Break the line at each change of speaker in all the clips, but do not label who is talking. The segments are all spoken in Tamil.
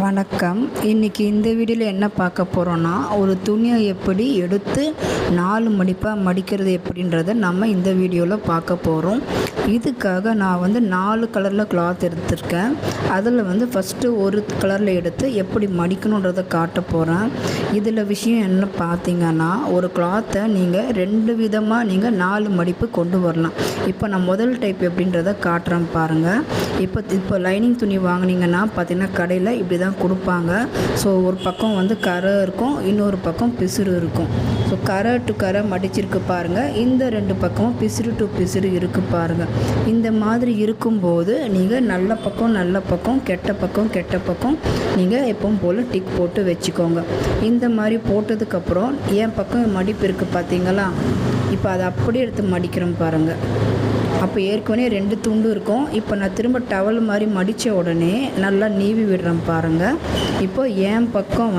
வணக்கம். இன்றைக்கி இந்த வீடியோவில் என்ன பார்க்க போகிறோன்னா, ஒரு துணியை எப்படி எடுத்து 4 மடிப்பாக மடிக்கிறது எப்படின்றத நம்ம இந்த வீடியோவில் பார்க்க போகிறோம். இதுக்காக நான் 4 கலரில் கிளாத் எடுத்திருக்கேன். அதில் ஃபஸ்ட்டு ஒரு கலரில் எடுத்து எப்படி மடிக்கணுன்றதை காட்ட போகிறேன். இதில் விஷயம் என்ன பார்த்தீங்கன்னா, ஒரு கிளாத்தை நீங்கள் 2 விதமாக நீங்கள் 4 மடிப்பு கொண்டு வரலாம். இப்போ நான் முதல் டைப் எப்படின்றத காட்டுறேன் பாருங்கள். இப்போ லைனிங் துணி வாங்கினீங்கன்னா பார்த்தீங்கன்னா கடையில் இப்படி தான் கொடுப்பாங்க. ஸோ ஒரு பக்கம் கரை இருக்கும், இன்னொரு பக்கம் பிசுறு இருக்கும். ஸோ கரை டு கரை மடிச்சிருக்கு பாருங்கள். இந்த 2 பக்கமும் பிசுறு டு பிசுறு இருக்குது பாருங்கள். இந்த மாதிரி இருக்கும்போது நீங்கள் நல்ல பக்கம் கெட்ட பக்கம் நீங்கள் எப்பவும் போல் டிக் போட்டு வச்சுக்கோங்க. இந்த மாதிரி போட்டதுக்கப்புறம் என் பக்கம் மடிப்பு இருக்குது பார்த்தீங்களா, இப்போ அதை அப்படியே எடுத்து மடிக்கிறோம் பாருங்கள். அப்போ ஏற்கனவே 2 துண்டு இருக்கும். இப்போ நான் திரும்ப டவல் மாதிரி மடித்த உடனே நல்லா நீவி விடுறேன் பாருங்கள். இப்போ என் பக்கம்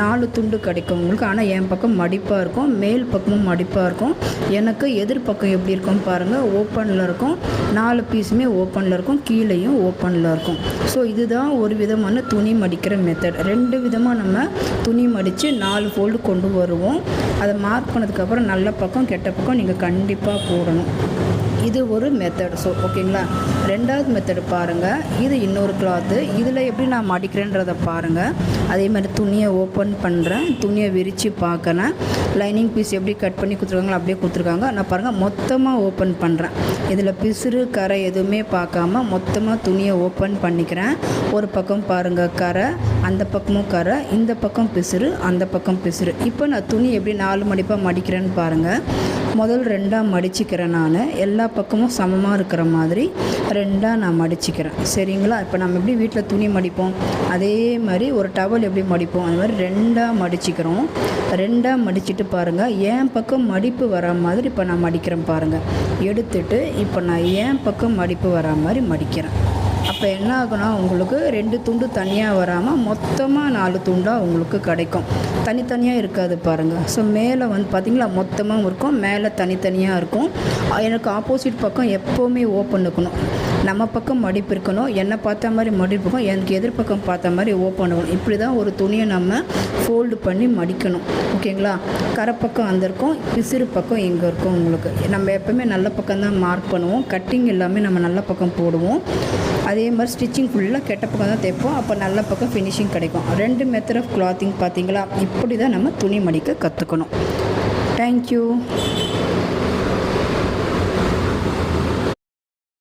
4 துண்டு கிடைக்கும் உங்களுக்கு. ஆனால் என் பக்கம் மடிப்பாக இருக்கும், மேல் பக்கமும் மடிப்பாக இருக்கும். எனக்கு எதிர்பக்கம் எப்படி இருக்கும் பாருங்கள், ஓப்பனில் இருக்கும். 4 பீஸுமே ஓப்பனில் இருக்கும், கீழேயும் ஓப்பனில் இருக்கும். ஸோ இதுதான் ஒரு விதமான துணி மடிக்கிற மெத்தட். 2 விதமாக நம்ம துணி மடித்து 4 ஃபோல்டு கொண்டு வருவோம். அதை மார்க் பண்ணதுக்கப்புறம் நல்ல பக்கம் கெட்ட பக்கம் நீங்கள் கண்டிப்பாக போடணும். இது ஒரு மெத்தட். ஸோ ஓகேங்களா. 2வது மெத்தடு பாருங்கள். இது இன்னொரு கிளாத்து. இதில் எப்படி நான் மடிக்கிறேன்றதை பாருங்கள். அதே மாதிரி துணியை ஓப்பன் பண்ணுறேன், துணியை விரித்து பார்க்குறேன். லைனிங் பீஸ் எப்படி கட் பண்ணி கொடுத்துருக்காங்களோ அப்படியே கொடுத்துருக்காங்க. நான் பாருங்கள் மொத்தமாக ஓப்பன் பண்ணுறேன். இதில் பிசுறு கரை எதுவுமே பார்க்காம மொத்தமாக துணியை ஓப்பன் பண்ணிக்கிறேன். ஒரு பக்கம் பாருங்கள் கரை, அந்த பக்கமும் கரை, இந்த பக்கம் பிசுறு, அந்த பக்கம் பிசுறு. இப்போ நான் துணி எப்படி 4 மடிப்பாக மடிக்கிறேன்னு பாருங்கள். முதல் 2ஆக மடிச்சுக்கிறேன். நான் எல்லா பக்கமும் சமமாக இருக்கிற மாதிரி 2ஆக நான் மடிச்சுக்கிறேன். சரிங்களா. இப்போ நம்ம எப்படி வீட்டில் துணி மடிப்போம் அதே மாதிரி ஒரு டவல் எப்படி மடிப்போம் அது மாதிரி 2ஆக மடிச்சுக்கிறோம். 2ஆக மடிச்சுட்டு பாருங்கள், என் பக்கம் மடிப்பு வர மாதிரி இப்போ நான் மடிக்கிறேன் பாருங்கள். எடுத்துட்டு இப்போ நான் என் பக்கம் மடிப்பு வர மாதிரி மடிக்கிறேன். அப்போ என்ன ஆகுனா, உங்களுக்கு 2 துண்டு தனியாக வராமல் மொத்தமாக 4 துண்டாக உங்களுக்கு கிடைக்கும். தனித்தனியாக இருக்காது பாருங்கள். ஸோ மேலே பார்த்திங்களா மொத்தமாக இருக்கும், மேலே தனித்தனியாக இருக்கும். எனக்கு ஆப்போசிட் பக்கம் எப்போவுமே ஓப்பன் இருக்கணும். நம்ம பக்கம் மடிப்பு இருக்கணும், என்னை பார்த்த மாதிரி மடிப்பு இருக்கும், எனக்கு எதிர்பக்கம் பார்த்த மாதிரி ஓப்பன் இருக்கணும். இப்படி தான் ஒரு துணியை நம்ம ஃபோல்டு பண்ணி மடிக்கணும். ஓகேங்களா. கரை பக்கம் அந்த இருக்கும், பிசுறு பக்கம் இங்கே இருக்கும். உங்களுக்கு நம்ம எப்போவுமே நல்ல பக்கம் தான் மார்க் பண்ணுவோம். கட்டிங் எல்லாமே நம்ம நல்ல பக்கம் போடுவோம். அதே மாதிரி ஸ்டிச்சிங் ஃபுல்லாக கெட்ட பக்கம் தான் தைப்போம். அப்போ நல்ல பக்கம் ஃபினிஷிங் கிடைக்கும். 2 மெத்தட் ஆஃப் கிளாத்திங் பார்த்தீங்களா. இப்படி தான் நம்ம துணி மடிக்க கற்றுக்கணும். தேங்க்யூ.